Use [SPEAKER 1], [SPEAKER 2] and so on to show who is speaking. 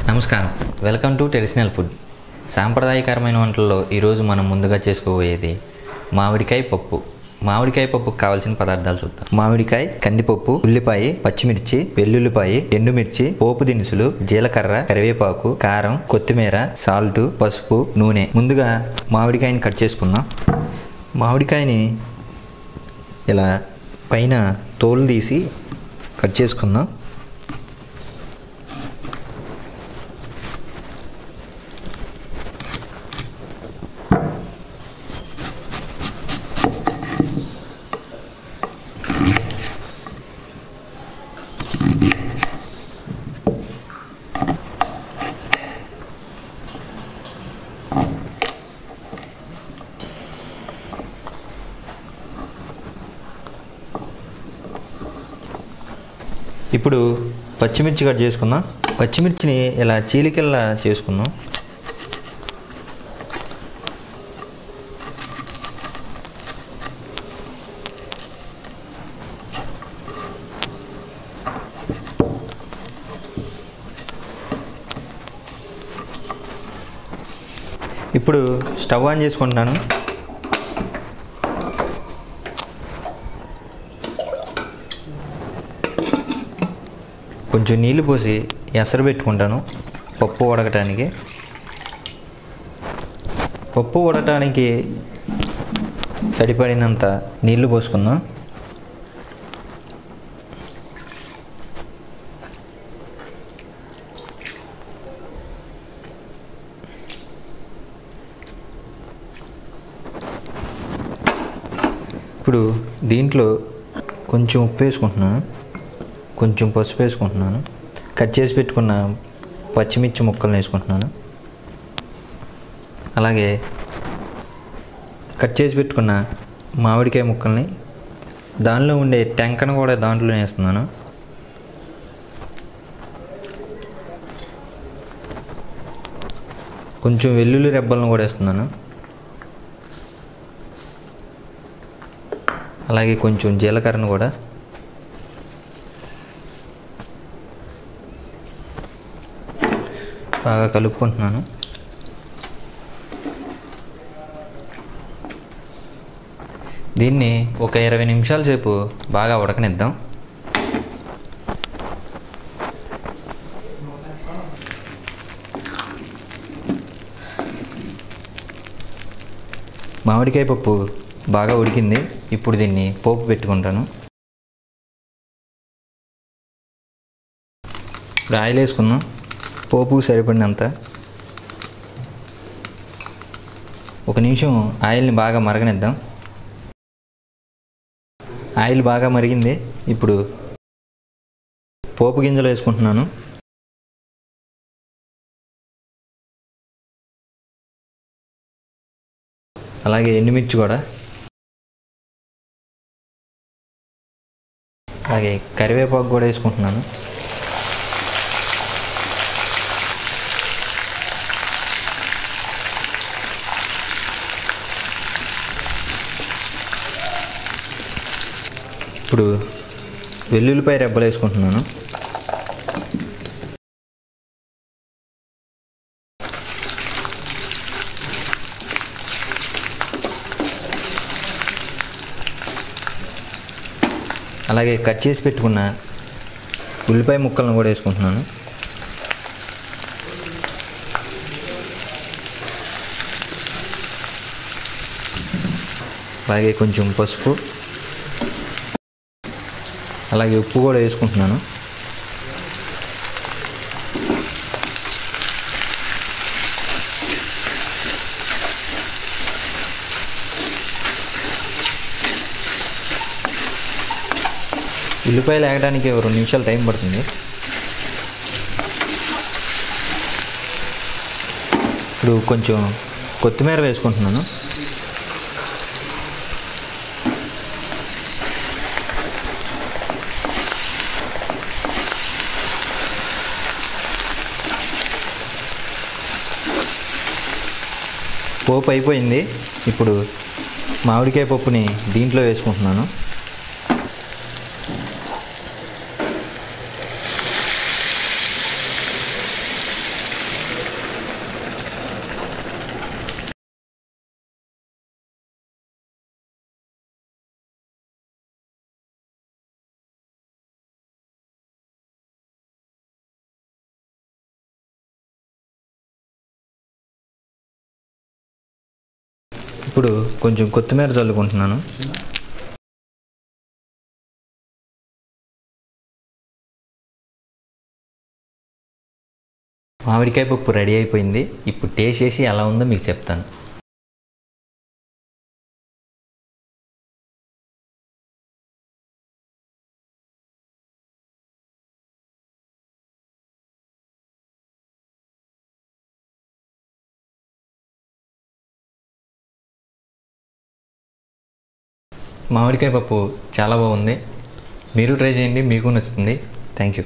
[SPEAKER 1] నమస్కారం, welcome to traditional food. సాంప్రదాయకరమైన వంటల్లో ఈరోజు మనం ముందుగా చేసుకోబోయేది మామిడికాయ పప్పు. మామిడికాయ పప్పుకు కావాల్సిన పదార్థాలు చూద్దాం. మామిడికాయ, కందిపప్పు, ఉల్లిపాయ, పచ్చిమిర్చి, వెల్లుల్లిపాయ, ఎండుమిర్చి, పోపు దినుసులు, జీలకర్ర, కరివేపాకు, కారం, కొత్తిమీర, సాల్ట్, పసుపు, నూనె. ముందుగా మామిడికాయని కట్ చేసుకుందాం. మామిడికాయని ఇలా పైన తోలు తీసి కట్ చేసుకుందాం. ఇప్పుడు పచ్చిమిర్చి కట్ చేసుకుందాం. పచ్చిమిర్చిని ఇలా చీలికల్లా చేసుకుందాం. ఇప్పుడు స్టవ్ ఆన్ చేసుకుంటున్నాను. కొంచెం నీళ్ళు పోసి ఎసరు పెట్టుకుంటాను పప్పు ఉడకటానికి. పప్పు ఉడకటానికి సరిపడినంత నీళ్లు పోసుకుందాం. ఇప్పుడు దీంట్లో కొంచెం ఉప్పు వేసుకుంటున్నాను, కొంచెం పసుపు వేసుకుంటున్నాను, కట్ చేసి పెట్టుకున్న పచ్చిమిర్చి ముక్కలను వేసుకుంటున్నాను, అలాగే కట్ చేసి పెట్టుకున్న మామిడికాయ ముక్కల్ని, దానిలో ఉండే టెంకను కూడా దాంట్లో వేస్తున్నాను. కొంచెం వెల్లుల్లి రెబ్బలను కూడా వేస్తున్నాను, అలాగే కొంచెం జీలకర్రను కూడా. బాగా కలుపుకుంటున్నాను. దీన్ని ఒక 20 నిమిషాల సేపు బాగా ఉడకనిద్దాం. మామిడికాయ పప్పు బాగా ఉడికింది. ఇప్పుడు దీన్ని పోపు పెట్టుకుంటాను. ఇప్పుడు ఆయిల్ వేసుకుందాం. పోపుకు సరిపడినంత. ఒక నిమిషం ఆయిల్ని బాగా మరగనిద్దాం. ఆయిల్ బాగా మరిగింది. ఇప్పుడు పోపు గింజలు వేసుకుంటున్నాను. అలాగే ఎండుమిర్చి కూడా, అలాగే కరివేపాకు కూడా వేసుకుంటున్నాను. ఇప్పుడు వెల్లుల్లిపాయ రెబ్బలు వేసుకుంటున్నాను. అలాగే కట్ చేసి పెట్టుకున్న ఉల్లిపాయ ముక్కలను కూడా వేసుకుంటున్నాను. అలాగే కొంచెం పసుపు, అలాగే ఉప్పు కూడా వేసుకుంటున్నాను. ఉల్లిపాయలు వేగడానికి 2 నిమిషాలు టైం పడుతుంది. ఇప్పుడు కొంచెం కొత్తిమీర వేసుకుంటున్నాను. పోపు అయిపోయింది. ఇప్పుడు మామిడికాయ పప్పుని దీంట్లో వేసుకుంటున్నాను. ఇప్పుడు కొంచెం కొత్తిమీర చల్లుకుంటున్నాను. మామిడికాయ పప్పు రెడీ అయిపోయింది. ఇప్పుడు టేస్ట్ చేసి ఎలా ఉందో మీకు చెప్తాను. మామిడికాయ పప్పు చాలా బాగుంది. మీరు ట్రై చేయండి, మీకు నచ్చుతుంది. Thank you.